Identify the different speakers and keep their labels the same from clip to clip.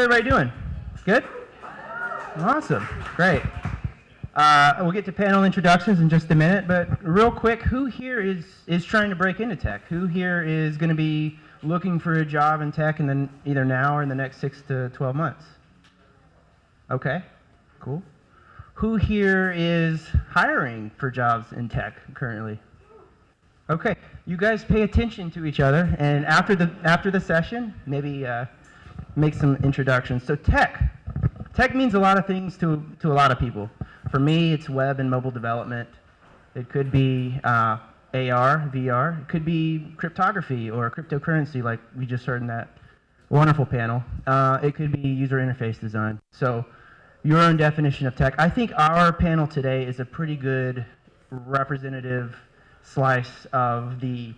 Speaker 1: everybody doing? Good? Awesome. Great. We'll get to panel introductions in just a minute, but real quick, who here is trying to break into tech? Who here is going to be looking for a job in tech and then either now or in the next 6 to 12 months? Okay, cool. Who here is hiring for jobs in tech currently? Okay, you guys pay attention to each other, and after the session, maybe make some introductions. So tech means a lot of things to a lot of people. For me, it's web and mobile development. It could be AR, VR. It could be cryptography or cryptocurrency, like we just heard in that wonderful panel. It could be user interface design. So your own definition of tech. I think our panel today is a pretty good representative slice of the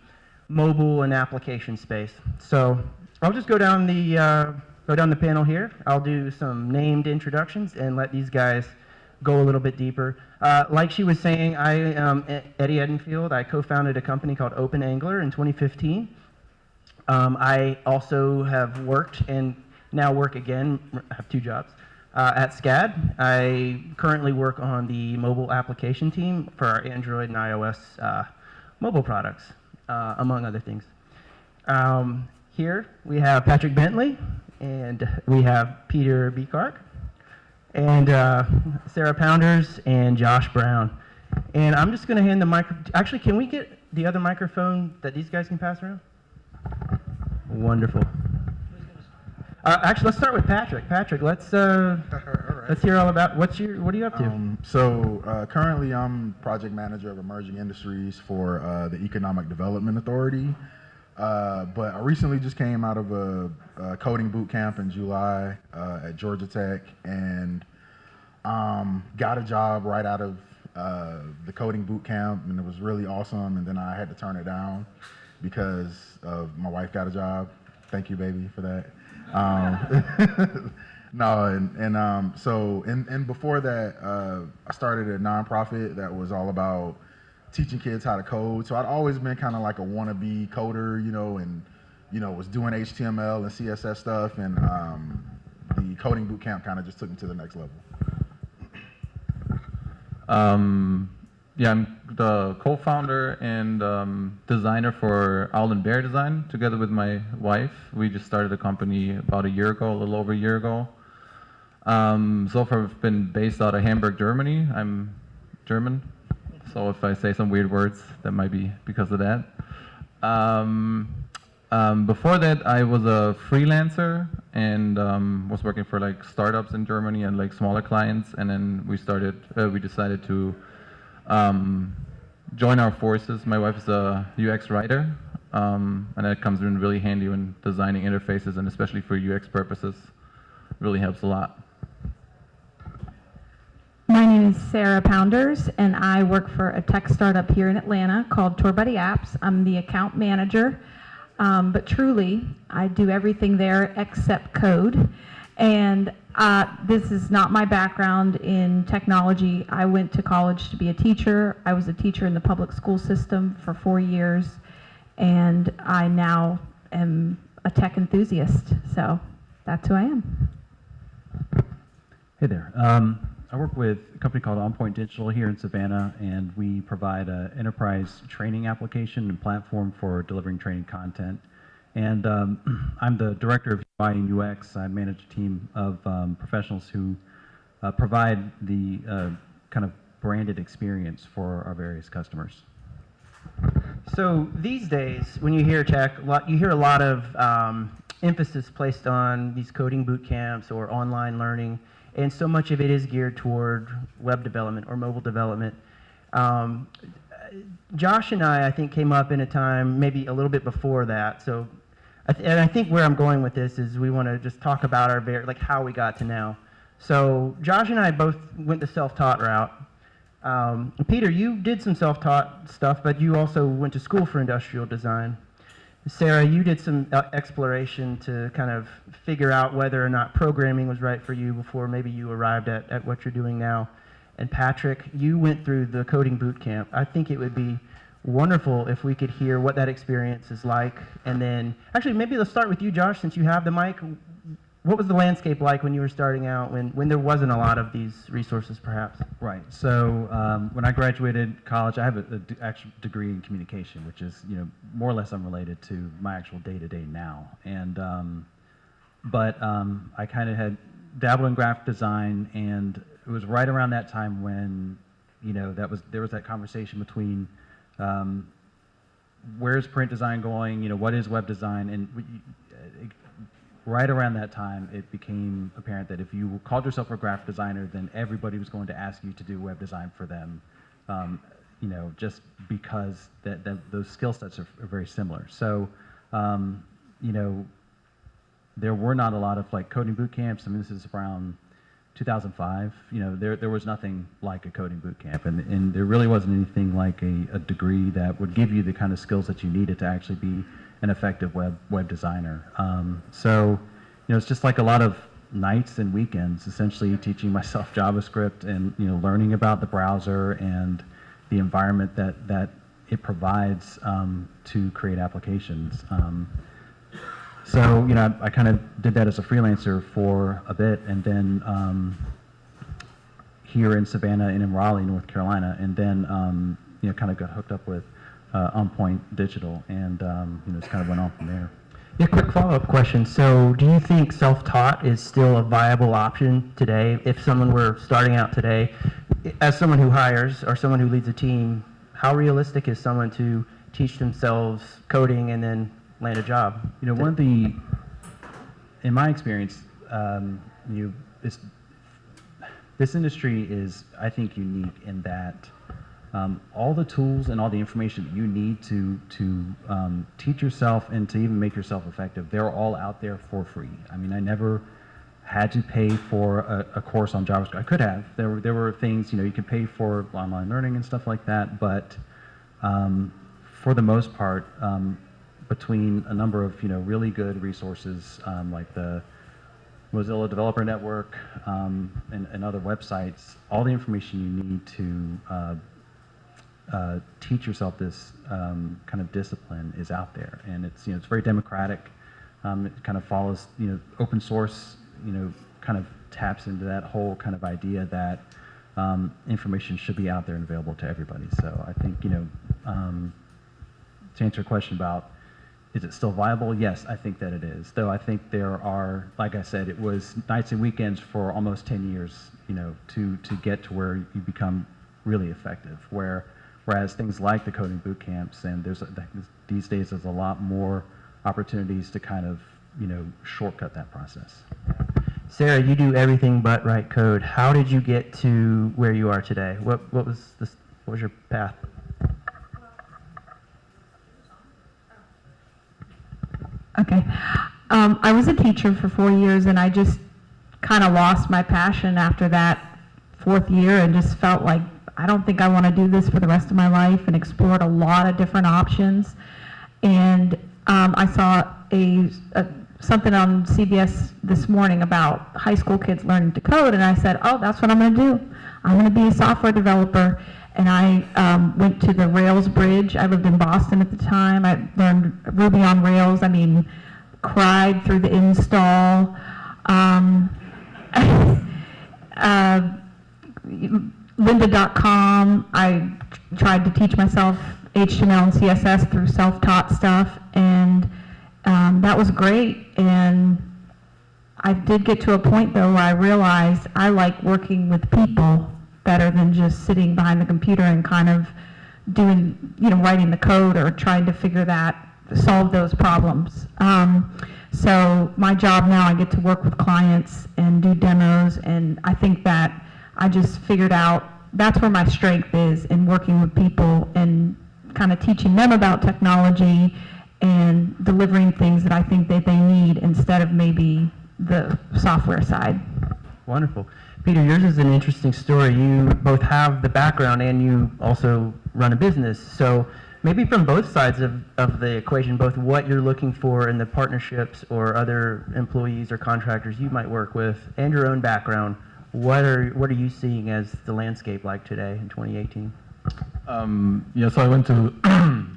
Speaker 1: mobile and application space. So I'll just go down the panel here. I'll do some named introductions and let these guys go a little bit deeper. Like she was saying, I am Eddie Edenfield. I co-founded a company called Open Angler in 2015. I also have worked and now work again, I have 2 jobs, at SCAD. I currently work on the mobile application team for our Android and iOS mobile products, among other things. Here we have Patrick Bentley, and we have Peter Bekark, and Sarah Pounders, and Josh Brown. And I'm just going to hand the mic. Actually, can we get the other microphone that these guys can pass around? Wonderful. Actually, let's start with Patrick. Patrick, let's hear all about what are you up to?
Speaker 2: Currently, I'm project manager of emerging industries for the Economic Development Authority. But I recently just came out of a coding boot camp in July at Georgia Tech, and got a job right out of the coding boot camp, and it was really awesome. And then I had to turn it down because of my wife got a job. Thank you, baby, for that. And before that, I started a nonprofit that was all about teaching kids how to code. So I'd always been kind of like a wannabe coder, and was doing HTML and CSS stuff, and the coding boot camp kind of just took me to the next level.
Speaker 3: I'm the co-founder and designer for Owl and Bear Design together with my wife. We just started a company about a little over a year ago. So far I've been based out of Hamburg, Germany. I'm German, so if I say some weird words, that might be because of that. Before that, I was a freelancer and was working for like startups in Germany and like smaller clients. And then we decided to join our forces. My wife is a UX writer, and that comes in really handy when designing interfaces, and especially for UX purposes, really helps a lot.
Speaker 4: My name is Sarah Pounders, and I work for a tech startup here in Atlanta called TourBuddy Apps. I'm the account manager, but truly, I do everything there except code. And this is not my background in technology. I went to college to be a teacher. I was a teacher in the public school system for 4 years, and I now am a tech enthusiast. So that's who I am.
Speaker 5: Hey there. I work with a company called On Point Digital here in Savannah, and we provide an enterprise training application and platform for delivering training content. And I'm the director of UI and UX. I manage a team of professionals who provide the kind of branded experience for our various customers.
Speaker 1: So these days, when you hear tech, you hear a lot of emphasis placed on these coding boot camps or online learning, and so much of it is geared toward web development or mobile development. Josh and I think, came up in a time maybe a little bit before that. So, and I think where I'm going with this is we want to just talk about our how we got to now. So Josh and I both went the self-taught route. Peter, you did some self-taught stuff, but you also went to school for industrial design. Sarah, you did some exploration to kind of figure out whether or not programming was right for you before maybe you arrived at what you're doing now. And Patrick, you went through the coding boot camp. I think it would be wonderful if we could hear what that experience is like. And then, actually, maybe let's start with you, Josh, since you have the mic. what was the landscape like when you were starting out, when there wasn't a lot of these resources, perhaps?
Speaker 5: Right. So when I graduated college, I have a actual degree in communication, which is more or less unrelated to my actual day-to-day now. And but I kind of had dabbled in graphic design, and it was right around that time when there was that conversation between where's print design going, what is web design, and right around that time, it became apparent that if you called yourself a graphic designer, then everybody was going to ask you to do web design for them, just because those skill sets are very similar. So, there were not a lot of coding boot camps. I mean, this is around 2005. There was nothing like a coding boot camp, and there really wasn't anything like a degree that would give you the kind of skills that you needed to actually be an effective web designer. So, it's just like a lot of nights and weekends, essentially teaching myself JavaScript and learning about the browser and the environment that it provides to create applications. So, I kind of did that as a freelancer for a bit, and then here in Savannah and in Raleigh, North Carolina, and then kind of got hooked up with On Point Digital, and just kind of went on from there.
Speaker 1: Yeah, quick follow-up question. So do you think self-taught is still a viable option today? If someone were starting out today, as someone who hires or someone who leads a team, how realistic is someone to teach themselves coding and then land a job?
Speaker 5: In my experience, this industry is, I think, unique in that all the tools and all the information that you need to teach yourself and to even make yourself effective, they're all out there for free. I mean, I never had to pay for a course on JavaScript. I could have. There were things, you could pay for online learning and stuff like that, but for the most part, between a number of really good resources like the Mozilla Developer Network and other websites, all the information you need to teach yourself this kind of discipline is out there, and it's it's very democratic. It kind of follows open source, kind of taps into that whole kind of idea that information should be out there and available to everybody. So I think to answer your question about is it still viable? Yes, I think that it is. Though I think there are, like I said, it was nights and weekends for almost 10 years, to get to where you become really effective. Whereas things like the coding boot camps, and these days there's a lot more opportunities to kind of, shortcut that process.
Speaker 1: Sarah, you do everything but write code. How did you get to where you are today? What was your path?
Speaker 4: Okay. I was a teacher for 4 years, and I just kind of lost my passion after that 4th year and just felt like I don't think I want to do this for the rest of my life, and explored a lot of different options. And I saw something on CBS this morning about high school kids learning to code, and I said, oh, that's what I'm going to do. I'm going to be a software developer. And I went to the Rails bridge. I lived in Boston at the time. I learned Ruby on Rails. I mean, cried through the install. Lynda.com, I tried to teach myself HTML and CSS through self-taught stuff, and that was great. And I did get to a point, though, where I realized I like working with people better than just sitting behind the computer and kind of doing, writing the code or trying to solve those problems. So my job now, I get to work with clients and do demos, and I think that I just figured out that's where my strength is, in working with people and kind of teaching them about technology and delivering things that I think that they need instead of maybe the software side.
Speaker 1: Wonderful. Peter, yours is an interesting story. You both have the background and you also run a business. So maybe from both sides of the equation, both what you're looking for in the partnerships or other employees or contractors you might work with, and your own background, what are you seeing as the landscape like today in 2018?
Speaker 3: So I went to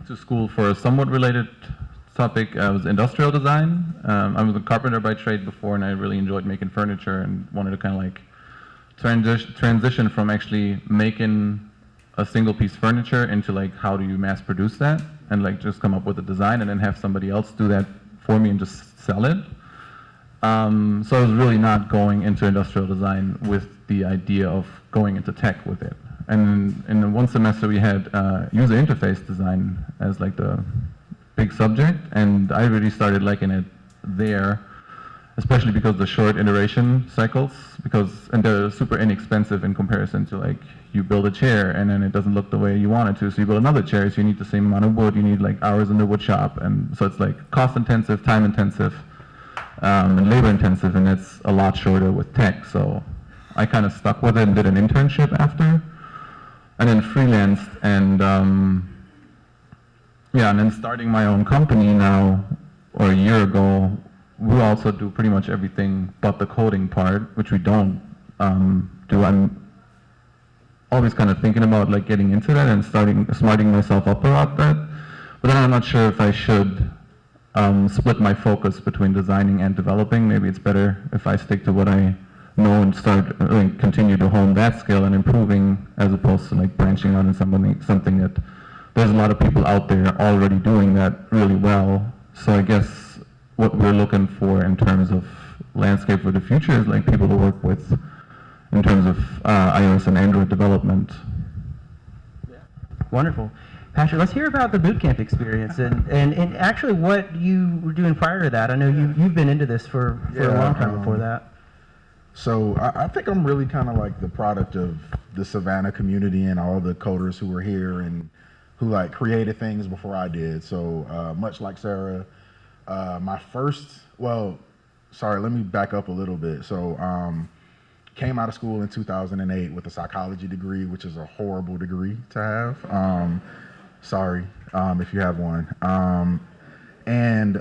Speaker 3: to school for somewhat related topic was industrial design. I was a carpenter by trade before, and I really enjoyed making furniture and wanted to kind of like transition from actually making a single piece furniture into like how do you mass produce that, and like just come up with a design and then have somebody else do that for me and just sell it. So I was really not going into industrial design with the idea of going into tech with it. And in the one semester we had user interface design as like the big subject, and I really started liking it there, especially because the short iteration cycles, and they're super inexpensive in comparison to like you build a chair and then it doesn't look the way you want it to, so you build another chair, so you need the same amount of wood, you need like hours in the wood shop, and so it's like cost intensive, time intensive, and labor intensive, and it's a lot shorter with tech. So I kind of stuck with it and did an internship after, and then freelanced, and and then starting my own company now, or a year ago. We also do pretty much everything but the coding part, which we don't do. I'm always kind of thinking about like getting into that and smarting myself up about that. But then I'm not sure if I should split my focus between designing and developing. Maybe it's better if I stick to what I know and continue to hone that skill and improving, as opposed to like branching out in something that there's a lot of people out there already doing that really well. So I guess what we're looking for in terms of landscape for the future is like people to work with in terms of iOS and Android development.
Speaker 1: Yeah. Wonderful. Patrick, let's hear about the bootcamp experience and actually what you were doing prior to that. I know you've been into this for a long time before that.
Speaker 2: So I think I'm really kind of like the product of the Savannah community and all the coders who were here and who like created things before I did. So much like Sarah, let me back up a little bit. So came out of school in 2008 with a psychology degree, which is a horrible degree to have. Sorry if you have one. And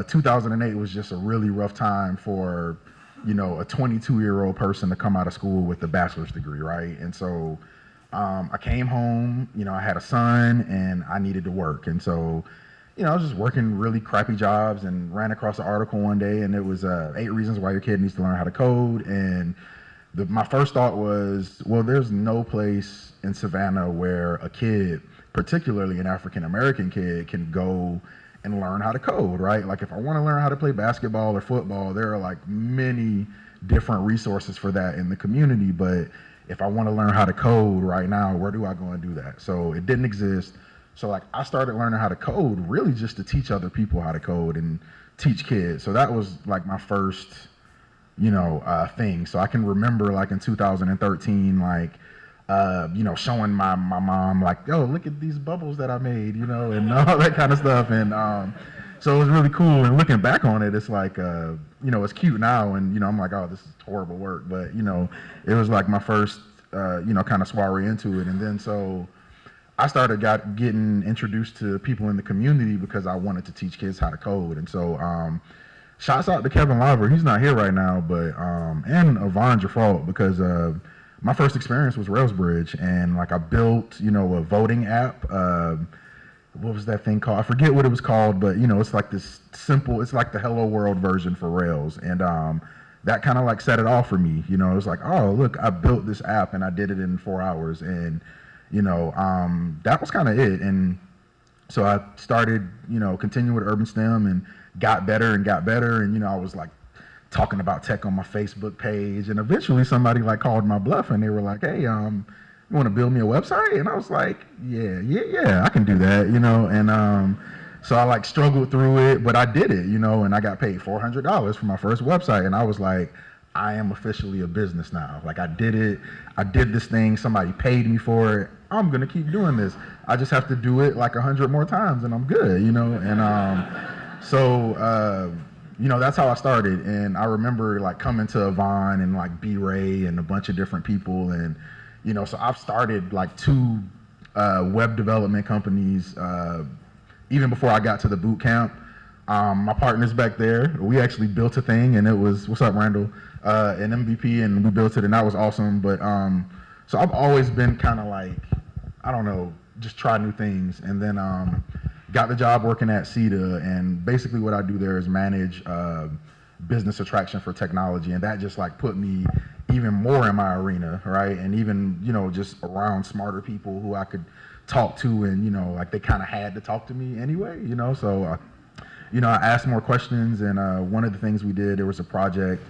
Speaker 2: 2008 was just a really rough time for, a 22-year-old person to come out of school with a bachelor's degree, right? And so I came home, I had a son and I needed to work. And so I was just working really crappy jobs and ran across an article one day, and it was 8 reasons why your kid needs to learn how to code. And my first thought was, well, there's no place in Savannah where a kid, particularly an African-American kid, can go and learn how to code, right? Like if I want to learn how to play basketball or football, there are like many different resources for that in the community. But if I want to learn how to code right now, where do I go and do that? So it didn't exist. So like I started learning how to code really just to teach other people how to code and teach kids. So that was like my first, thing. So I can remember like in 2013, like, showing my mom like, oh, look at these bubbles that I made, and all that kind of stuff. And so it was really cool. And looking back on it, it's like, it's cute now. And, I'm like, oh, this is horrible work. But, it was like my first, kind of soiree into it. And then so I started getting introduced to people in the community because I wanted to teach kids how to code. And so shouts out to Kevin Laver. He's not here right now, but and Yvonne Jaffault, because my first experience was Railsbridge, and like I built, a voting app. What was that thing called? I forget what it was called, but it's like this simple, it's like the Hello World version for Rails. And that kind of like set it off for me. It was like, oh, look, I built this app and I did it in 4 hours. And that was kind of it. And so I started, continuing with Urban STEM and got better. And, I was like talking about tech on my Facebook page. And eventually somebody like called my bluff and they were like, hey, you want to build me a website? And I was like, yeah, I can do that, And so I like struggled through it, but I did it, and I got paid $400 for my first website. And I was like, I am officially a business now. Like I did it. I did this thing. Somebody paid me for it. I'm going to keep doing this. I just have to do it like 100 more times and I'm good, And so, that's how I started. And I remember like coming to Yvonne and like B-Ray and a bunch of different people. And, so I've started like 2 web development companies even before I got to the boot camp. My partner's back there. We actually built a thing, and it was, what's up, Randall? An MVP, and we built it, and that was awesome. But so I've always been kind of like, I don't know, just try new things. And then got the job working at CETA, and basically what I do there is manage business attraction for technology, and that just like put me even more in my arena, right? And even, you know, just around smarter people who I could talk to, and, you know, like they kind of had to talk to me anyway, you know? So, you know, I asked more questions, and one of the things we did, there was a project,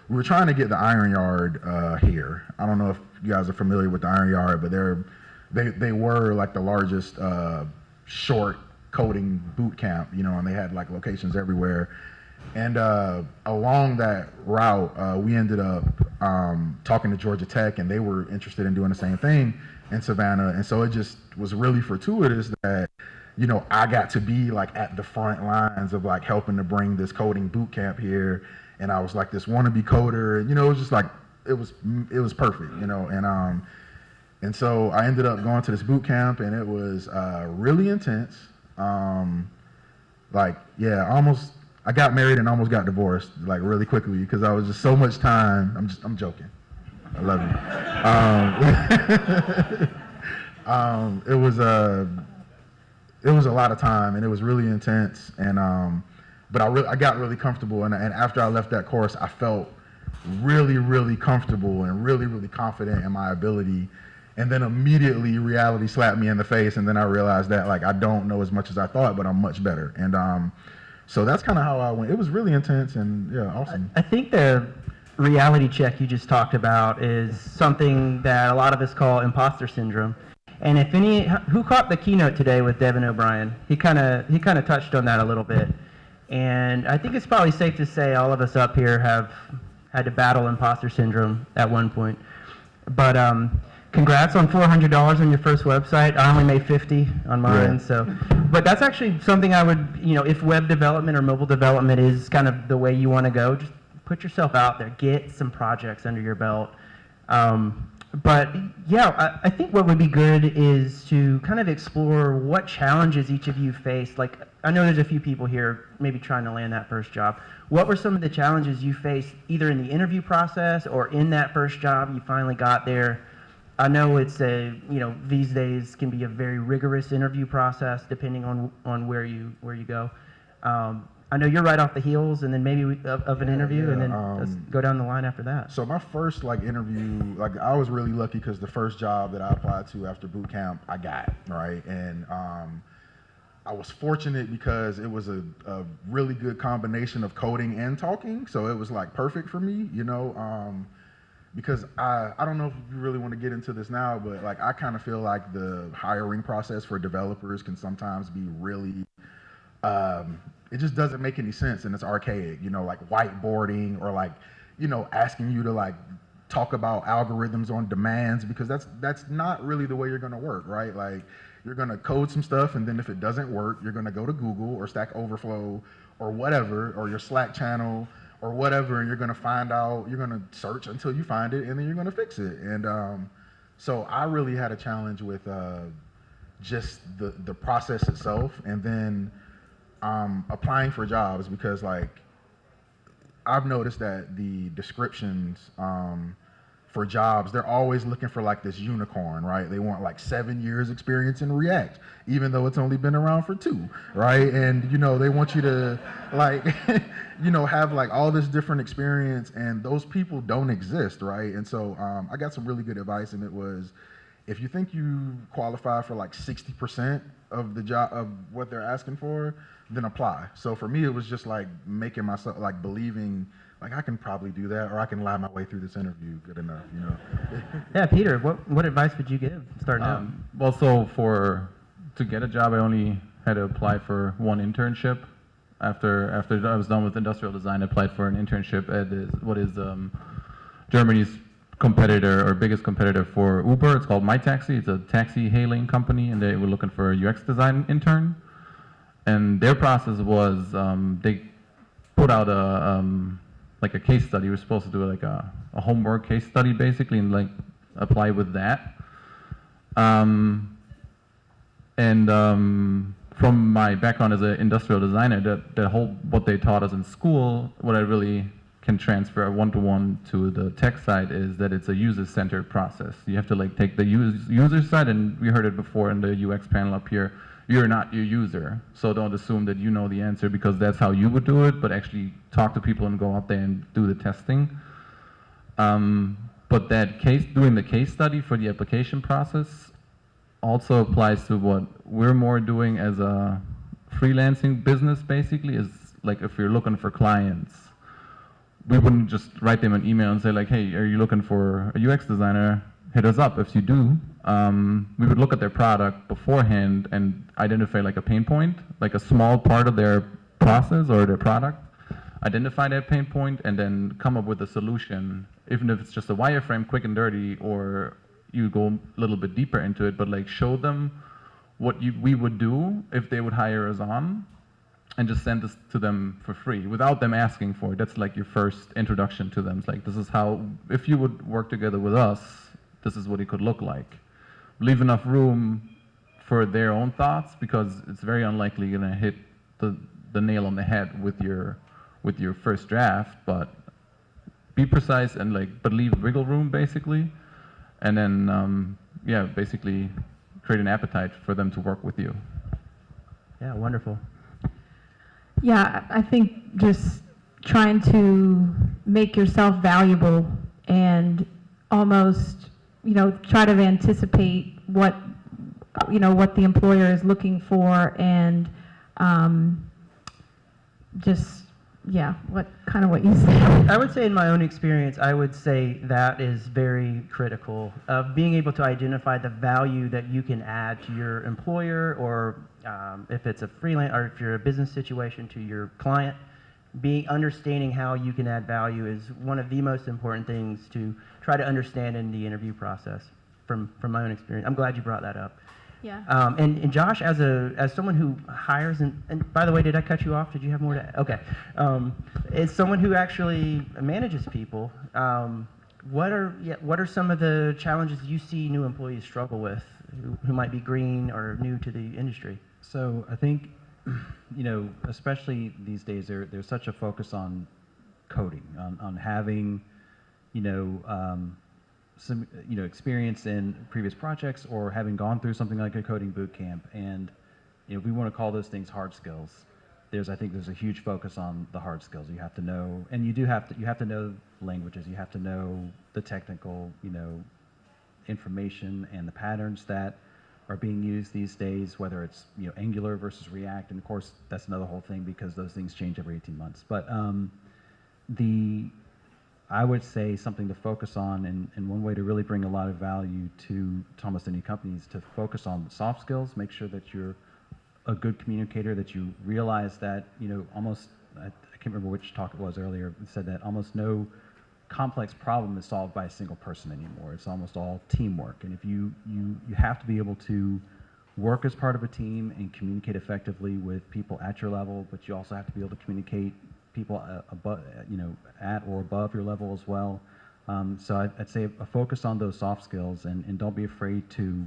Speaker 2: we were trying to get the Iron Yard here. I don't know if you guys are familiar with the Iron Yard, but they were like the largest short coding boot camp, you know, and they had like locations everywhere. And along that route, we ended up talking to Georgia Tech, and they were interested in doing the same thing in Savannah. And so it just was really fortuitous that, you know, I got to be like at the front lines of like helping to bring this coding boot camp here. And I was like this wannabe coder, and, you know, it was just like, it was perfect, you know. And so I ended up going to this boot camp, and it was really intense. Like, yeah, I got married and almost got divorced like really quickly because I was just so much time. I'm joking. I love you. It was a lot of time, and it was really intense. And but I got really comfortable, and after I left that course, I felt really, really comfortable and really, really confident in my ability. And then immediately reality slapped me in the face, and then I realized that like I don't know as much as I thought, but I'm much better. And so that's kind of how I went. It was really intense, and yeah, awesome.
Speaker 1: I think the reality check you just talked about is something that a lot of us call imposter syndrome. And who caught the keynote today with Devin O'Brien? He kind of touched on that a little bit. And I think it's probably safe to say all of us up here have had to battle imposter syndrome at one point. But congrats on $400 on your first website. I only made $50 on mine.
Speaker 2: Yeah.
Speaker 1: So, but that's actually something I would, you know, if web development or mobile development is kind of the way you want to go, just put yourself out there, get some projects under your belt. But yeah, I think what would be good is to kind of explore what challenges each of you faced. Like, I know there's a few people here maybe trying to land that first job. What were some of the challenges you faced either in the interview process or in that first job you finally got there? I know it's these days can be a very rigorous interview process depending on where you go. I know you're right off the heels, and then maybe of an interview, and then let's go down the line after that.
Speaker 2: So my first like interview, like I was really lucky because the first job that I applied to after boot camp, I got, right? And I was fortunate because it was a really good combination of coding and talking, so it was like perfect for me, you know. Because I don't know if you really want to get into this now, but like I kind of feel like the hiring process for developers can sometimes be really it just doesn't make any sense, and it's archaic, you know, like whiteboarding or like, you know, asking you to like talk about algorithms on demands, because that's not really the way you're going to work, right? Like you're going to code some stuff, and then if it doesn't work, you're going to go to Google or Stack Overflow or whatever, or your Slack channel or whatever, and you're going to find out, you're going to search until you find it, and then you're going to fix it. And so I really had a challenge with just the process itself, and then applying for jobs, because like I've noticed that the descriptions for jobs, they're always looking for like this unicorn, right? They want like 7 years experience in React, even though it's only been around for 2, right? And you know, they want you to like, you know, have like all this different experience, and those people don't exist, right? And so I got some really good advice, and it was, if you think you qualify for like 60% of the job of what they're asking for, then apply. So for me, it was just like making myself, like believing, like I can probably do that, or I can lie my way through this interview good enough, you know.
Speaker 1: Yeah, Peter, what advice would you give starting out?
Speaker 3: Well, so to get a job, I only had to apply for one internship. After I was done with industrial design, I applied for an internship at what is Germany's competitor or biggest competitor for Uber. It's called MyTaxi. It's a taxi hailing company, and they were looking for a UX design intern. And their process was they put out a case study. We were supposed to do like a homework case study basically, and like apply with that. From my background as an industrial designer, that whole what they taught us in school, what I really can transfer one-to-one to the tech side is that it's a user-centered process. You have to like take the user side, and we heard it before in the UX panel up here. you're not your user. So don't assume that you know the answer because that's how you would do it, but actually talk to people and go out there and do the testing. But that doing the case study for the application process also applies to what we're more doing as a freelancing business, basically, is like if you're looking for clients, we wouldn't just write them an email and say like, hey, are you looking for a UX designer? Hit us up. If you do, we would look at their product beforehand and identify like a pain point, like a small part of their process or their product, identify that pain point and then come up with a solution, even if it's just a wireframe, quick and dirty, or you go a little bit deeper into it, but like show them what we would do if they would hire us on, and just send this to them for free without them asking for it. That's like your first introduction to them. It's like, this is how, if you would work together with us, this is what it could look like. Leave enough room for their own thoughts, because it's very unlikely you're gonna hit the nail on the head with your first draft, but be precise and but leave wiggle room basically, and then yeah, basically create an appetite for them to work with you.
Speaker 1: Yeah, wonderful.
Speaker 4: Yeah, I think just trying to make yourself valuable and almost, try to anticipate what the employer is looking for, and just, yeah, what you said.
Speaker 1: I would say in my own experience, I would say that is very critical of being able to identify the value that you can add to your employer, or if it's a freelance, or if you're a business situation, to your client. Understanding how you can add value is one of the most important things to try to understand in the interview process from my own experience. I'm glad you brought that up.
Speaker 4: Yeah.
Speaker 1: And Josh, as someone who hires, and by the way, did I cut you off? Did you have more to add? Okay. As someone who actually manages people, what are some of the challenges you see new employees struggle with who might be green or new to the industry?
Speaker 5: So I think, especially these days, there's such a focus on coding, on having, some experience in previous projects, or having gone through something like a coding boot camp, and we want to call those things hard skills. I think there's a huge focus on the hard skills. You have to know, and you have to know languages. You have to know the technical information and the patterns that are being used these days, whether it's Angular versus React, and of course that's another whole thing because those things change every 18 months. But I would say something to focus on, and one way to really bring a lot of value to almost any company is to focus on the soft skills. Make sure that you're a good communicator, that you realize that almost, I can't remember which talk it was earlier, it said that almost no complex problem is solved by a single person anymore. It's almost all teamwork, and if you have to be able to work as part of a team and communicate effectively with people at your level, but you also have to be able to communicate people above, at or above your level as well. So I'd say a focus on those soft skills, and don't be afraid to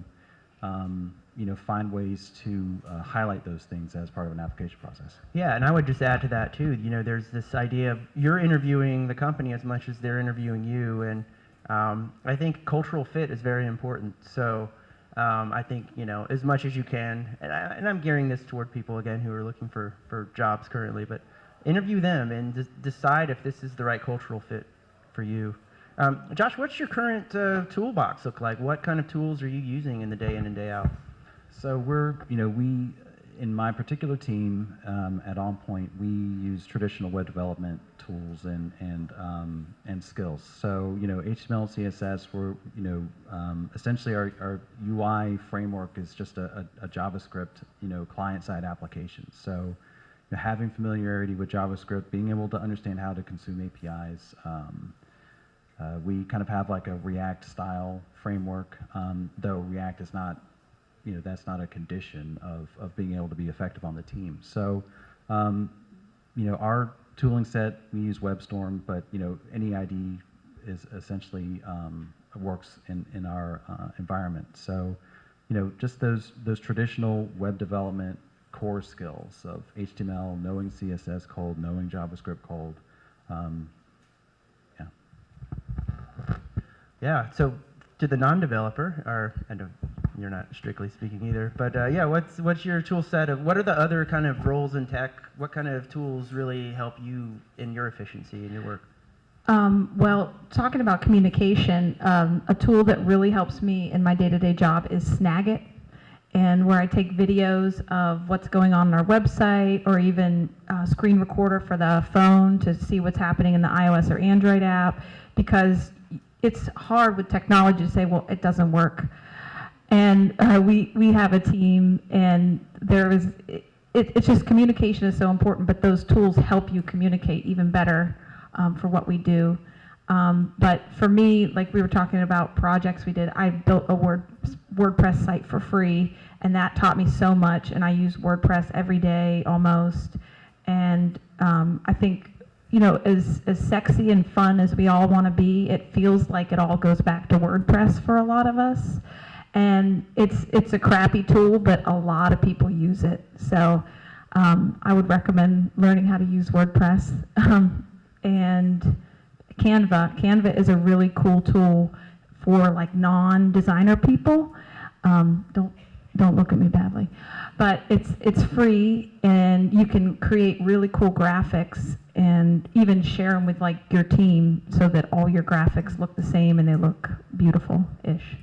Speaker 5: find ways to highlight those things as part of an application process.
Speaker 1: Yeah, and I would just add to that too. There's this idea of you're interviewing the company as much as they're interviewing you, and I think cultural fit is very important. So I think as much as you can, and I'm gearing this toward people again who are looking for jobs currently, but interview them and just decide if this is the right cultural fit for you. Josh, what's your current toolbox look like? What kind of tools are you using in the day in and day out?
Speaker 5: So we, in my particular team at OnPoint, we use traditional web development tools and skills. So HTML, CSS, we're essentially our UI framework is just a JavaScript client-side application. So having familiarity with JavaScript, being able to understand how to consume APIs. We kind of have like a React style framework, though React is not, that's not a condition of being able to be effective on the team. So, our tooling set, we use WebStorm, but any ID is essentially works in our environment. So, just those traditional web development core skills of HTML, knowing CSS code, knowing JavaScript code. Yeah.
Speaker 1: Yeah. So to the non-developer, or you're not strictly speaking either. But yeah, what's your tool set of, what are the other kind of roles in tech? What kind of tools really help you in your efficiency in your work?
Speaker 4: Well, talking about communication, a tool that really helps me in my day-to-day job is Snagit, and where I take videos of what's going on our website, or even screen recorder for the phone to see what's happening in the iOS or Android app, because it's hard with technology to say, well, it doesn't work. And we have a team, and it's just communication is so important, but those tools help you communicate even better for what we do. But for me, like we were talking about projects we did, I built a WordPress site for free, and that taught me so much, and I use WordPress every day almost. And I think, you know, as sexy and fun as we all want to be, it feels like it all goes back to WordPress for a lot of us. And it's a crappy tool, but a lot of people use it. So I would recommend learning how to use WordPress. And Canva is a really cool tool for like non-designer people. Don't look at me badly, but it's free, and you can create really cool graphics and even share them with like your team so that all your graphics look the same and they look beautiful-ish.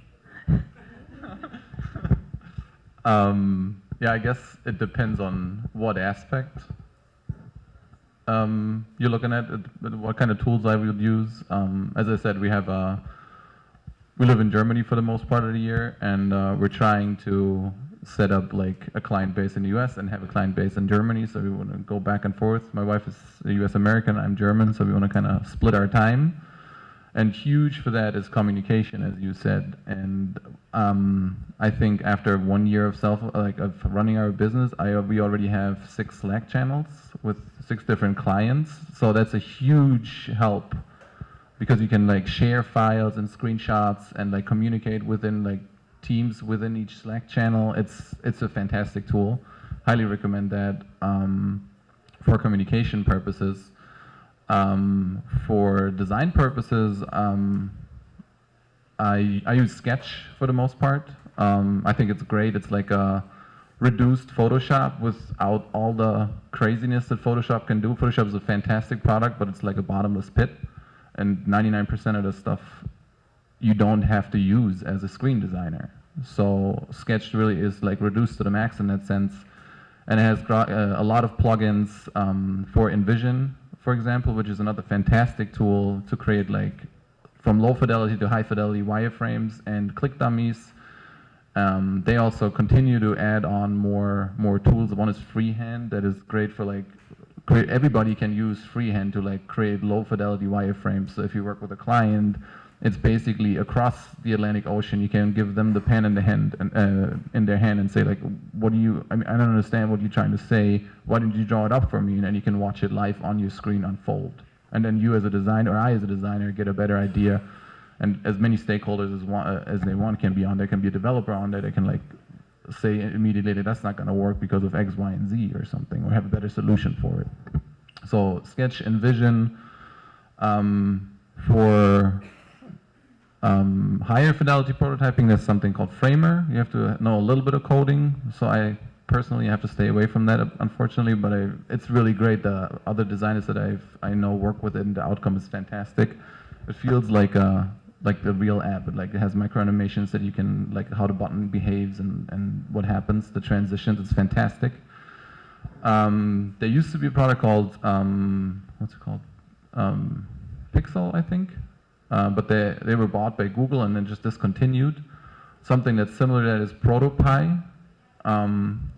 Speaker 3: Yeah, I guess it depends on what aspect you're looking at, what kind of tools I would use. As I said, we live in Germany for the most part of the year, and we're trying to set up like a client base in the US and have a client base in Germany, so we want to go back and forth. My wife is a US American, I'm German, so we want to kind of split our time. And huge for that is communication, as you said. And I think after 1 year of running our business, we already have 6 Slack channels with 6 different clients. So that's a huge help, because you can like share files and screenshots and like communicate within like teams within each Slack channel. It's a fantastic tool. Highly recommend that for communication purposes. For design purposes, I use Sketch for the most part. I think it's great. It's like a reduced Photoshop without all the craziness that Photoshop can do. Photoshop is a fantastic product, but it's like a bottomless pit, and 99% of the stuff you don't have to use as a screen designer. So Sketch really is like reduced to the max in that sense, and it has a lot of plugins for InVision, for example, which is another fantastic tool to create like from low fidelity to high fidelity wireframes and click dummies. They also continue to add on more tools. One is Freehand, that is great for like everybody can use Freehand to like create low fidelity wireframes. So if you work with a client, it's basically across the Atlantic Ocean. You can give them the pen in the hand in their hand and say like, I don't understand what you're trying to say. Why didn't you draw it up for me? And then you can watch it live on your screen unfold. And then you as a designer, or I as a designer, get a better idea. And as many stakeholders as they want can be on there. Can be a developer on there. They can like say immediately that that's not going to work because of X, Y, and Z or something, or have a better solution for it. So Sketch, InVision. For higher fidelity prototyping, there's something called Framer. You have to know a little bit of coding. So I personally have to stay away from that, unfortunately, but it's really great. The other designers that I know work with it, and the outcome is fantastic. It feels like the real app. It has micro animations that you can, like how the button behaves and what happens, the transitions. It's fantastic. There used to be a product called, what's it called? Pixel, I think. But they were bought by Google and then just discontinued. Something that's similar to that is ProtoPie,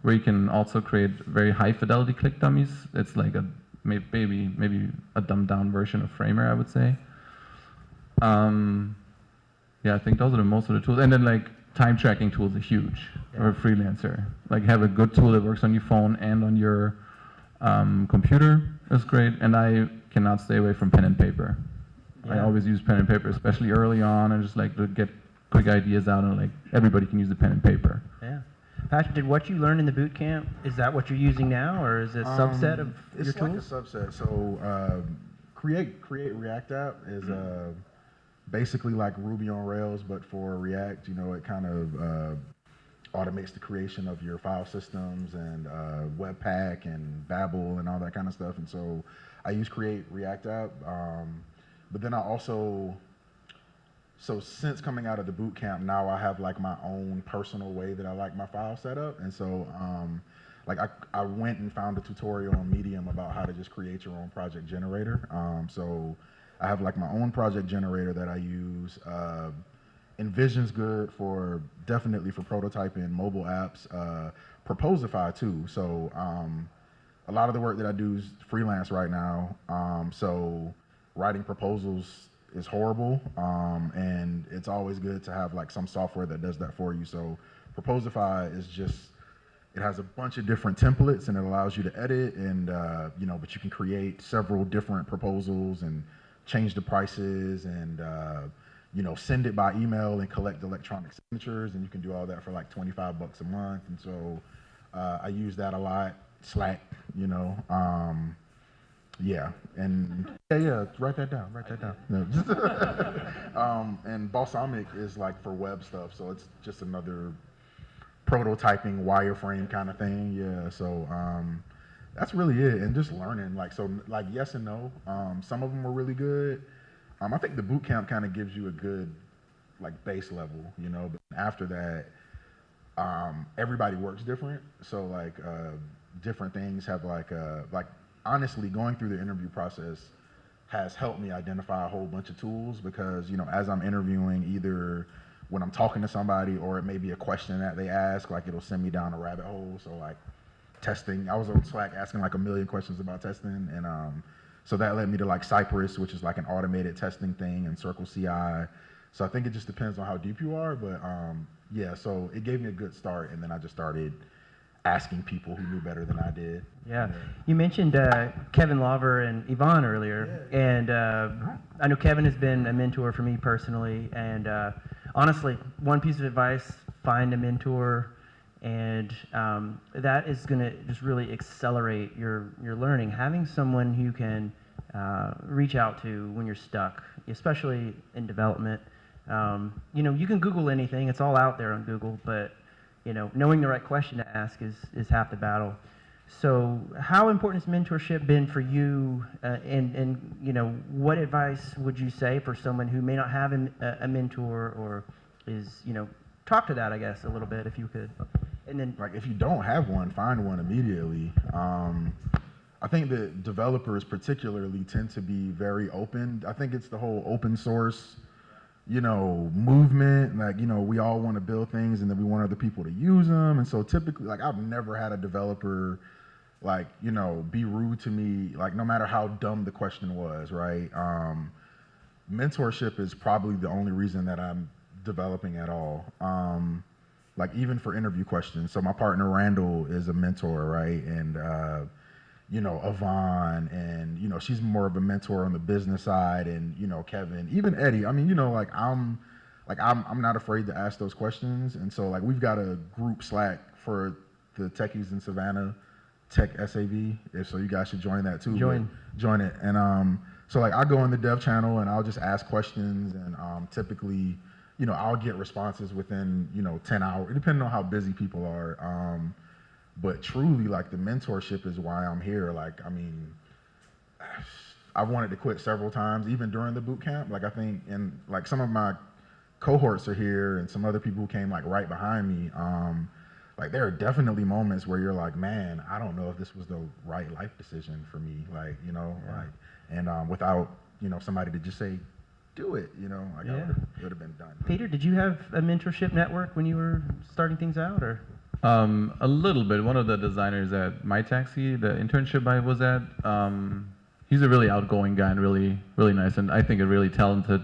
Speaker 3: where you can also create very high fidelity click dummies. It's like maybe a dumbed down version of Framer, I would say. Yeah, I think those are most of the tools. And then like time tracking tools are huge for a freelancer. Like have a good tool that works on your phone and on your computer is great. And I cannot stay away from pen and paper. Yeah. I always use pen and paper, especially early on, and just like to get quick ideas out, and like everybody can use the pen and paper.
Speaker 1: Yeah. Patrick, did what you learned in the boot camp, is that what you're using now, or is it a subset of your tools?
Speaker 2: It's like a subset. So Create React app is basically like Ruby on Rails, but for React. You know, it kind of automates the creation of your file systems and Webpack and Babel and all that kind of stuff. And so I use Create React App, but then I also, so since coming out of the boot camp, now I have like my own personal way that I like my file set up. And so like I went and found a tutorial on Medium about how to just create your own project generator. So I have like my own project generator that I use. Envision's good for, definitely for prototyping mobile apps. Proposify too. So a lot of the work that I do is freelance right now. So writing proposals is horrible, and it's always good to have like some software that does that for you. So Proposify is just, it has a bunch of different templates and it allows you to edit and you know, but you can create several different proposals and change the prices and you know, send it by email and collect electronic signatures, and you can do all that for like $25 a month. And so I use that a lot. Slack, you know. Yeah, and yeah, write that down. No, and Balsamic is like for web stuff, so it's just another prototyping wireframe kind of thing. Yeah, so that's really it, and just learning. Like, so like yes and no. Some of them were really good. I think the boot camp kind of gives you a good like base level, you know. But after that, everybody works different, so like different things have like honestly, going through the interview process has helped me identify a whole bunch of tools because, you know, as I'm interviewing, either when I'm talking to somebody or it may be a question that they ask, like it'll send me down a rabbit hole. So like testing, I was on Slack asking like a million questions about testing, and so that led me to like Cypress, which is like an automated testing thing, and Circle CI. So I think it just depends on how deep you are, but yeah, so it gave me a good start, and then I just started asking people who knew better than I did.
Speaker 1: Yeah. You mentioned Kevin Lawver and Yvonne earlier, and I know Kevin has been a mentor for me personally, and honestly, one piece of advice, find a mentor, and that is going to just really accelerate your learning. Having someone who can reach out to when you're stuck, especially in development. You know, you can Google anything, it's all out there on Google, but you know, knowing the right question to ask is half the battle. So how important has mentorship been for you, and you know, what advice would you say for someone who may not have a mentor, or is, you know, talk to that, I guess, a little bit if you could. And then,
Speaker 2: like, if you don't have one, find one immediately. I think that developers particularly tend to be very open. I think it's the whole open source, you know, movement. Like, you know, we all want to build things and then we want other people to use them. And so typically, like, I've never had a developer, like, you know, be rude to me, like, no matter how dumb the question was, right? Mentorship is probably the only reason that I'm developing at all. Like, even for interview questions. So my partner Randall is a mentor, right? And you know, Yvonne, and you know, she's more of a mentor on the business side, and you know, Kevin, even Eddie. I mean, you know, like I'm not afraid to ask those questions. And so like we've got a group Slack for the techies in Savannah, Tech SAV. So you guys should join that too. Join it. And so like I go in the dev channel and I'll just ask questions, and typically, you know, I'll get responses within, you know, 10 hours, depending on how busy people are. But truly, like, the mentorship is why I'm here. Like, I mean, I wanted to quit several times, even during the boot camp. Like, I think, and like some of my cohorts are here, and some other people who came like right behind me. Like, there are definitely moments where you're like, man, I don't know if this was the right life decision for me. Like, you know, like, and without, you know, somebody to just say, do it, you know, like, it would have been done.
Speaker 1: Peter, did you have a mentorship network when you were starting things out, or?
Speaker 3: A little bit. One of the designers at My Taxi, the internship I was at, he's a really outgoing guy and really, really nice, and I think a really talented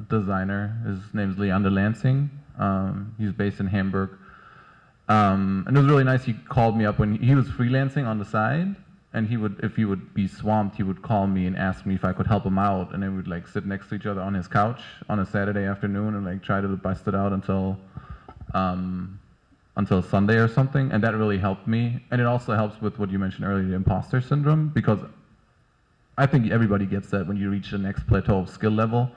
Speaker 3: designer. His name's Leander Lansing. He's based in Hamburg. And it was really nice. He called me up when he was freelancing on the side, and he would, if he would be swamped, he would call me and ask me if I could help him out, and then we'd like sit next to each other on his couch on a Saturday afternoon and like try to bust it out until Sunday or something, and that really helped me. And it also helps with what you mentioned earlier, the imposter syndrome, because I think everybody gets that when you reach the next plateau of skill level,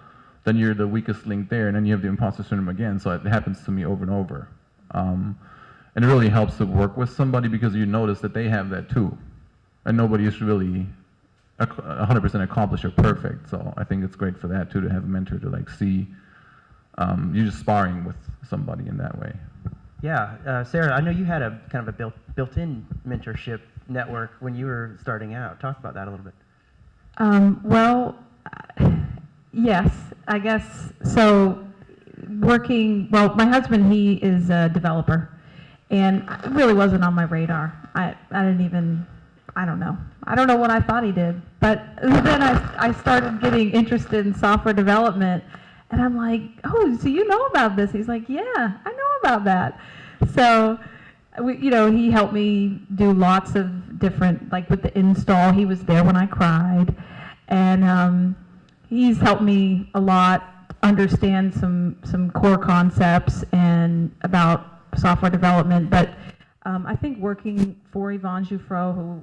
Speaker 3: then you're the weakest link there, and then you have the imposter syndrome again. So it happens to me over and over. And it really helps to work with somebody because you notice that they have that too. And nobody is really 100% accomplished or perfect. So I think it's great for that too, to have a mentor to like see you just sparring with somebody in that way.
Speaker 1: Yeah, Sarah, I know you had a kind of a built-in mentorship network when you were starting out. Talk about that a little bit.
Speaker 4: Well, yes, I guess so. Well, my husband, he is a developer, and it really wasn't on my radar. I don't know what I thought he did. But then I started getting interested in software development, and I'm like, oh, so you know about this? He's like, yeah, I know about that. So, he helped me do lots of different, like with the install, he was there when I cried. And he's helped me a lot understand some core concepts and about software development. But I think working for Yvonne Jouffreau, who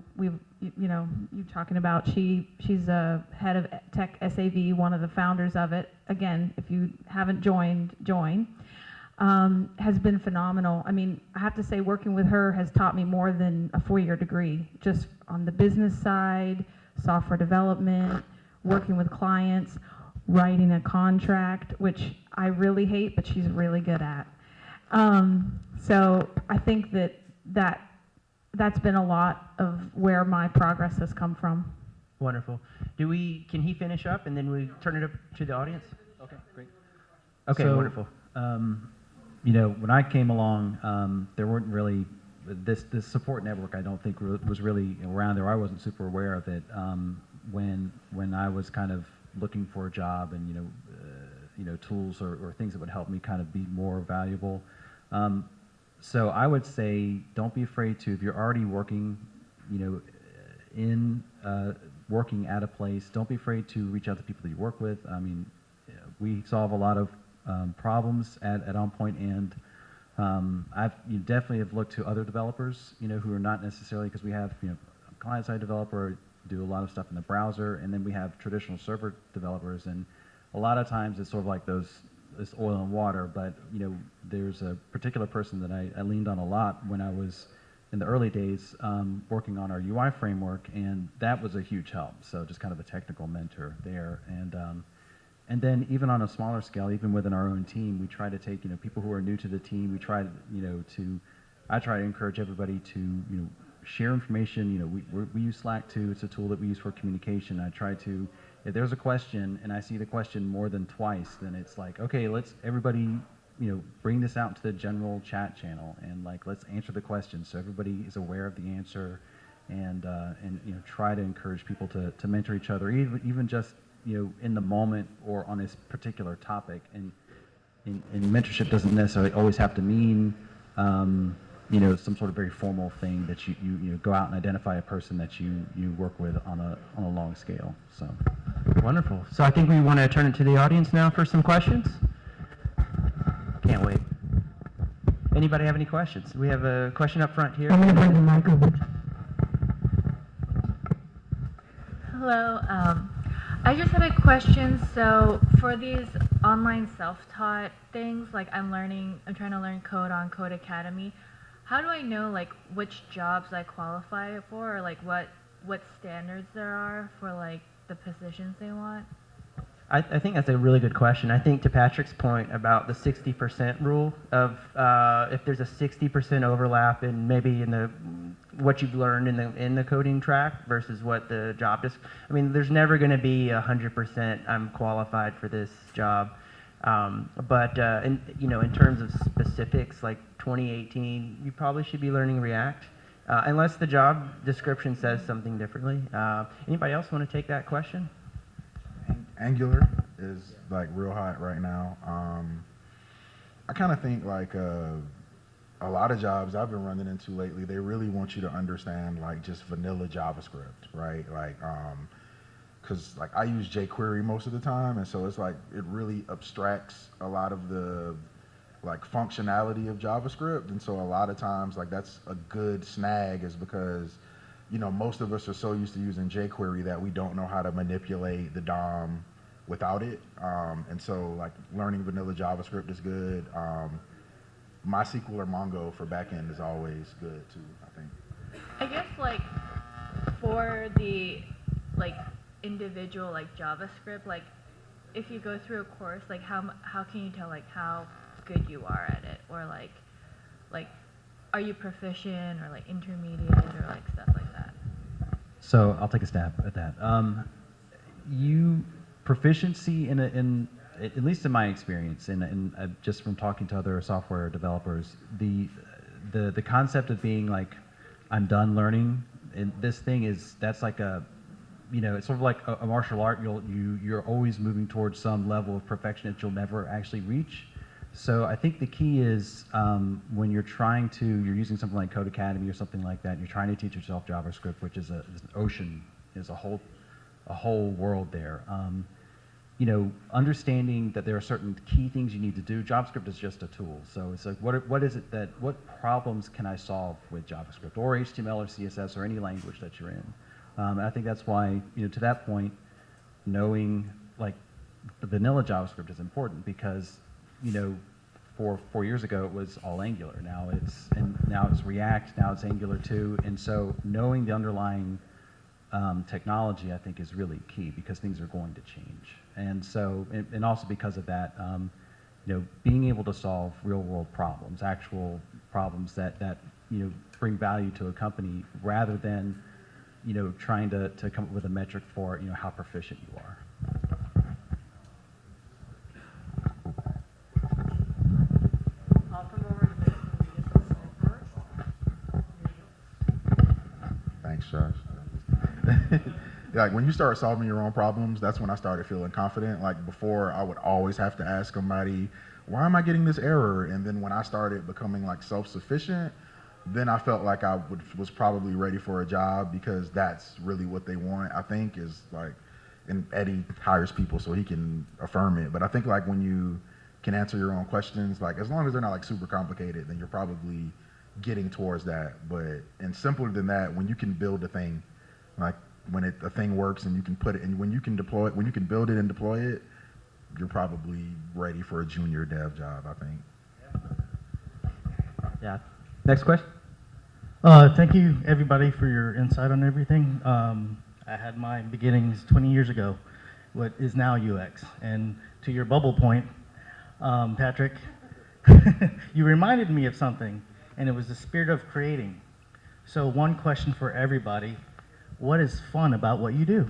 Speaker 4: you're talking about, she's a head of Tech SAV, one of the founders of it. Again, if you haven't joined, join. Has been phenomenal. I mean, I have to say working with her has taught me more than a 4-year degree, just on the business side, software development, working with clients, writing a contract, which I really hate, but she's really good at. So I think that's been a lot of where my progress has come from.
Speaker 1: Wonderful. Can he finish up and then we turn it up to the audience?
Speaker 5: Okay, great.
Speaker 1: Okay,
Speaker 5: So,
Speaker 1: wonderful.
Speaker 5: When I came along, there weren't really this support network. I don't think was really around there. I wasn't super aware of it when I was kind of looking for a job and tools or things that would help me kind of be more valuable. So I would say don't be afraid to, if you're already working, working at a place, don't be afraid to reach out to people that you work with. I mean, we solve a lot of problems at OnPoint, and you definitely have looked to other developers, who are not necessarily, because we have, a client-side developer, do a lot of stuff in the browser, and then we have traditional server developers, and a lot of times it's sort of like this oil and water, but there's a particular person that I leaned on a lot when I was in the early days working on our UI framework, and that was a huge help. So just kind of a technical mentor there, and then even on a smaller scale, even within our own team, we try to take people who are new to the team. We try I try to encourage everybody to share information. We use Slack too. It's a tool that we use for communication. I try to, if there's a question and I see the question more than twice, then it's like, okay, let's everybody bring this out to the general chat channel and let's answer the question so everybody is aware of the answer, and try to encourage people to mentor each other, even just in the moment or on this particular topic. And mentorship doesn't necessarily always have to mean some sort of very formal thing that you go out and identify a person that you work with on a long scale. So
Speaker 1: wonderful. So I think we want to turn it to the audience now for some questions. Can't wait. Anybody have any questions? We have a question up front here.
Speaker 6: I'm going to bring the mic over.
Speaker 7: Hello. I just had a question. So for these online self-taught things, I'm trying to learn code on Code Academy. How do I know which jobs I qualify for, or what standards there are for the positions they want?
Speaker 1: I think that's a really good question. I think to Patrick's point about the 60% rule of if there's a 60% overlap in maybe what you've learned in the coding track versus what the job is. I mean, there's never going to be 100% I'm qualified for this job. But in terms of specifics, like 2018, you probably should be learning React, unless the job description says something differently. Anybody else want to take that question?
Speaker 2: Angular is real hot right now. I kind of think a lot of jobs I've been running into lately, they really want you to understand just vanilla JavaScript, right? Because I use jQuery most of the time, and so it's it really abstracts a lot of the functionality of JavaScript, and so a lot of times that's a good snag, is because most of us are so used to using jQuery that we don't know how to manipulate the DOM without it, and so learning vanilla JavaScript is good. MySQL or Mongo for backend is always good too, I think.
Speaker 7: I guess like for the like individual like JavaScript, like if you go through a course, like how can you tell like how good you are at it, or like are you proficient or like intermediate or like stuff like that?
Speaker 5: So I'll take a stab at that. Proficiency in at least in my experience, and just from talking to other software developers, the concept of being like, I'm done learning, and this thing that's like a, it's sort of like a martial art. You're always moving towards some level of perfection that you'll never actually reach. So I think the key is when you're using something like Code Academy or something like that, and you're trying to teach yourself JavaScript, which is an ocean, is a whole world there. Understanding that there are certain key things you need to do. JavaScript is just a tool. So it's like, what problems can I solve with JavaScript or HTML or CSS or any language that you're in? And I think that's why, to that point, knowing like the vanilla JavaScript is important because, 4 years ago it was all Angular. Now it's React. Now it's Angular 2. And so knowing the underlying technology, I think, is really key because things are going to change. And so, and also because of that, being able to solve real-world problems, actual problems that bring value to a company, rather than trying to come up with a metric for how proficient you are.
Speaker 6: I'll come over in a minute when we get to the first.
Speaker 2: Thanks, Josh. Like when you start solving your own problems, that's when I started feeling confident. Like before, I would always have to ask somebody, why am I getting this error? And then when I started becoming like self-sufficient, then I felt like I was probably ready for a job, because that's really what they want, I think, is like, and Eddie hires people so he can affirm it. But I think like when you can answer your own questions, like as long as they're not like super complicated, then you're probably getting towards that. But, and simpler than that, when you can build a thing, like when a thing works and you can put it, and when you can deploy it, when you can build it and deploy it, you're probably ready for a junior dev job, I think.
Speaker 1: Yeah. Next question.
Speaker 8: Thank you, everybody, for your insight on everything. I had my beginnings 20 years ago, what is now UX. And to your bubble point, Patrick, you reminded me of something, and it was the spirit of creating. So one question for everybody: what is fun about what you do?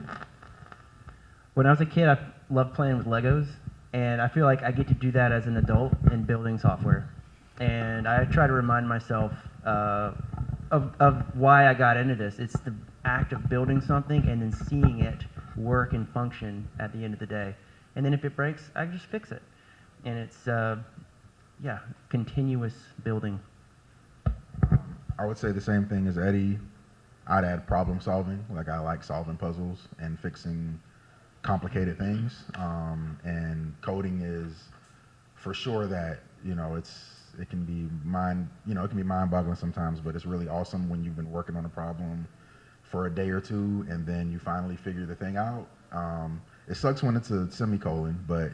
Speaker 1: When I was a kid, I loved playing with Legos, and I feel like I get to do that as an adult in building software. And I try to remind myself of why I got into this. It's the act of building something and then seeing it work and function at the end of the day. And then if it breaks, I just fix it. And it's, continuous building.
Speaker 2: I would say the same thing as Eddie. I'd add problem solving. Like I like solving puzzles and fixing complicated things. And coding is for sure that, it can be mind-boggling sometimes, but it's really awesome when you've been working on a problem for a day or two and then you finally figure the thing out. It sucks when it's a semicolon, but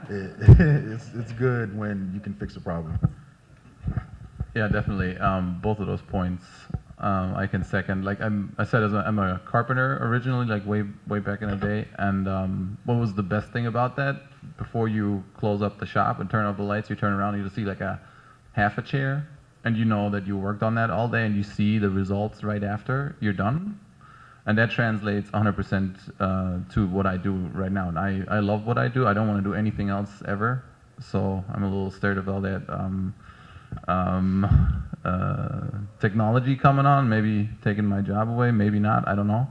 Speaker 2: it's good when you can fix a problem.
Speaker 3: Yeah, definitely. Both of those points I can second. Like I said, I'm a carpenter originally, like way back in the day. And what was the best thing about that? Before you close up the shop and turn off the lights, you turn around and you just see like half a chair, and you know that you worked on that all day, and you see the results right after you're done. And that translates 100% to what I do right now. And I love what I do. I don't want to do anything else ever. So I'm a little scared of all that technology coming on, maybe taking my job away, maybe not, I don't know.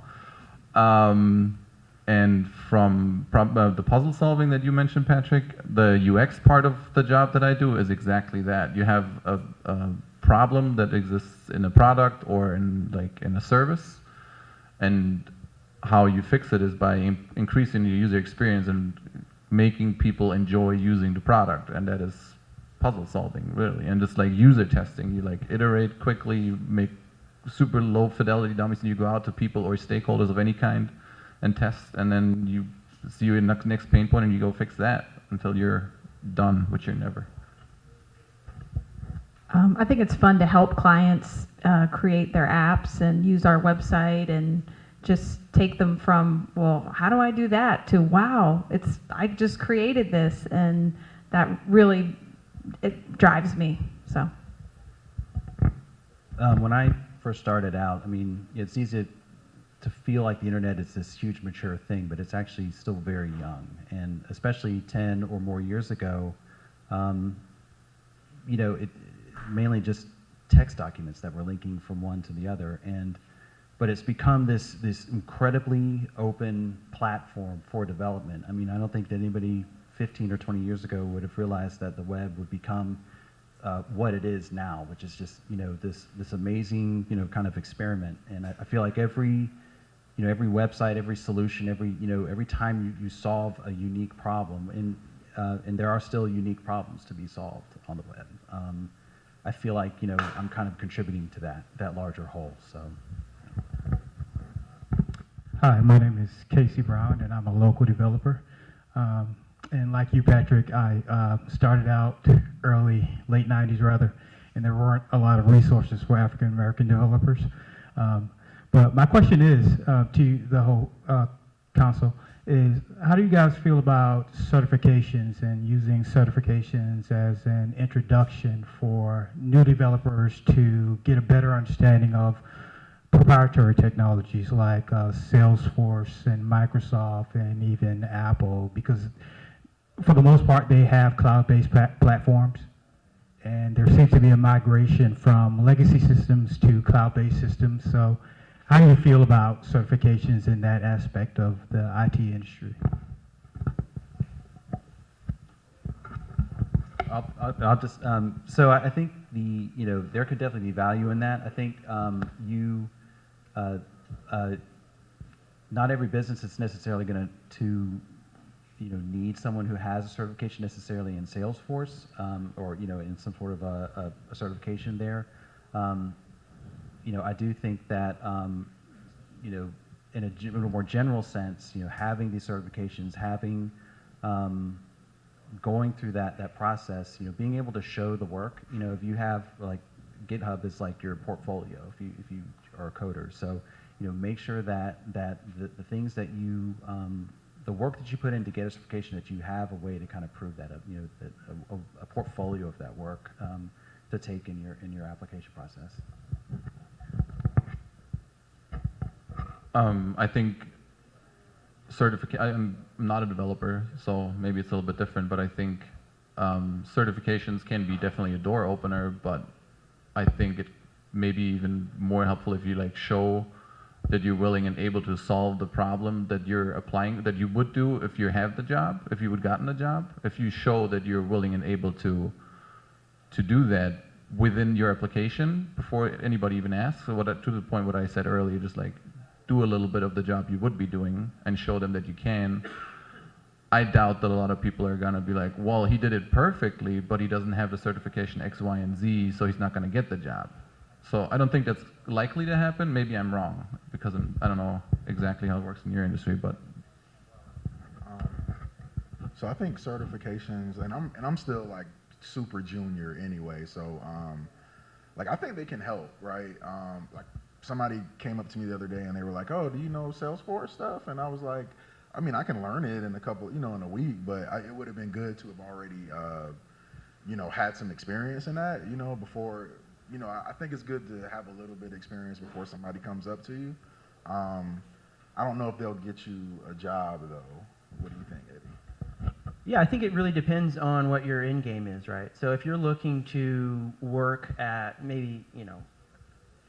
Speaker 3: And from the puzzle solving that you mentioned, Patrick, the UX part of the job that I do is exactly that. You have a problem that exists in a product or in a service, and how you fix it is by increasing your user experience and making people enjoy using the product, and that is puzzle solving, really. And just like user testing, you like iterate quickly, you make super low fidelity dummies, and you go out to people or stakeholders of any kind and test, and then you see your next pain point and you go fix that until you're done with your never.
Speaker 4: I think it's fun to help clients create their apps and use our website and just take them from, well, how do I do that, to, wow, I just created this, and that really, it drives me, so.
Speaker 5: When I first started out, I mean, it's easy to feel like the internet is this huge mature thing, but it's actually still very young. And especially 10 or more years ago, it mainly just text documents that were linking from one to the other. But it's become this incredibly open platform for development. I mean, I don't think that anybody 15 or 20 years ago would have realized that the web would become what it is now, which is just this amazing kind of experiment. And I feel like every website, every solution, every time you solve a unique problem, and there are still unique problems to be solved on the web. I feel like I'm kind of contributing to that larger whole. So.
Speaker 9: Hi, my name is Casey Brown, and I'm a local developer. And like you, Patrick, I started out late 90s rather, and there weren't a lot of resources for African American developers. But my question is to the whole council is, how do you guys feel about certifications and using certifications as an introduction for new developers to get a better understanding of proprietary technologies like Salesforce and Microsoft and even Apple? Because for the most part, they have cloud-based platforms, and there seems to be a migration from legacy systems to cloud-based systems. So how do you feel about certifications in that aspect of the IT industry?
Speaker 5: I'll just so I think there could definitely be value in that. I think not every business is necessarily going to need someone who has a certification necessarily in Salesforce or in some sort of a certification there. I do think that in a more general sense, having these certifications, going through that process, being able to show the work. If you have, like, GitHub is like your portfolio if you are a coder. So make sure that the things that the work that you put in to get a certification, that you have a way to kind of prove that a portfolio of that work to take in your application process.
Speaker 3: I think I'm not a developer, so maybe it's a little bit different, but I think certifications can be definitely a door opener, but I think it may be even more helpful if you show that you're willing and able to solve the problem that you're applying, that you would do if you have the job, if you would gotten the job. If you show that you're willing and able to do that within your application before anybody even asks, so to the point what I said earlier, just do a little bit of the job you would be doing and show them that you can. I doubt that a lot of people are gonna be like, well, he did it perfectly, but he doesn't have the certification X, Y, and Z, so he's not gonna get the job. So I don't think that's likely to happen. Maybe I'm wrong, because I don't know exactly how it works in your industry, but.
Speaker 2: So I think certifications, and I'm still super junior anyway, so I think they can help, right? Somebody came up to me the other day and they were like, "Oh, do you know Salesforce stuff?" And I was like, I mean, I can learn it in a week, but it would have been good to have already, had some experience in that, before, I think it's good to have a little bit of experience before somebody comes up to you. I don't know if they'll get you a job, though. What do you think, Eddie?
Speaker 1: Yeah, I think it really depends on what your end game is, right? So if you're looking to work at maybe,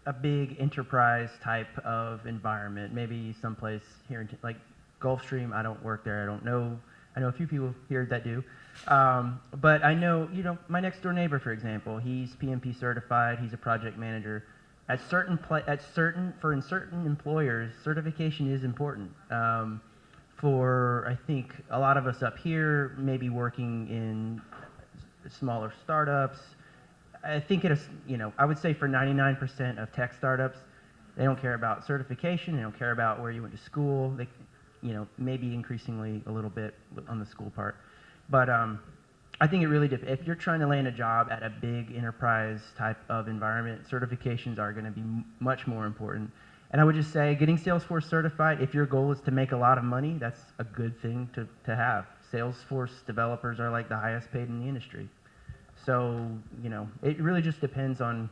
Speaker 1: a big enterprise type of environment, maybe someplace here in like Gulfstream. I don't work there. I don't know. I know a few people here that do. But I know, my next door neighbor, for example, he's PMP certified. He's a project manager. At certain employers, certification is important. For, I think, a lot of us up here, maybe working in smaller startups, I think it is, I would say for 99% of tech startups, they don't care about certification. They don't care about where you went to school. They, maybe increasingly a little bit on the school part. But I think it really if you're trying to land a job at a big enterprise type of environment, certifications are going to be much more important. And I would just say getting Salesforce certified, if your goal is to make a lot of money, that's a good thing to have. Salesforce developers are like the highest paid in the industry. So, you know, it really just depends on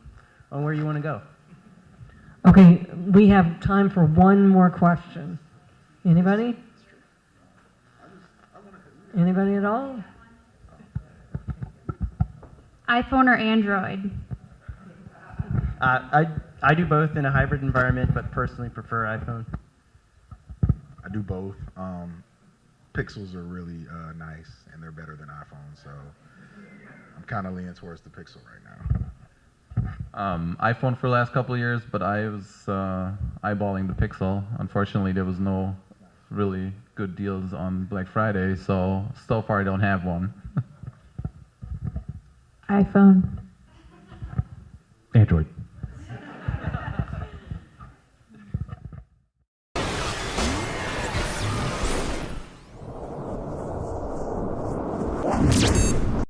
Speaker 1: where you want to go.
Speaker 6: Okay, we have time for one more question. Anybody? Anybody at all?
Speaker 10: iPhone or Android?
Speaker 1: I do both in a hybrid environment, but personally prefer iPhone.
Speaker 2: I do both. Pixels are really nice, and they're better than iPhone, so I'm kind of leaning towards the Pixel right now.
Speaker 3: iPhone for the last couple of years, but I was eyeballing the Pixel. Unfortunately, there was no really good deals on Black Friday, so far I don't have one.
Speaker 4: iPhone.
Speaker 5: Android.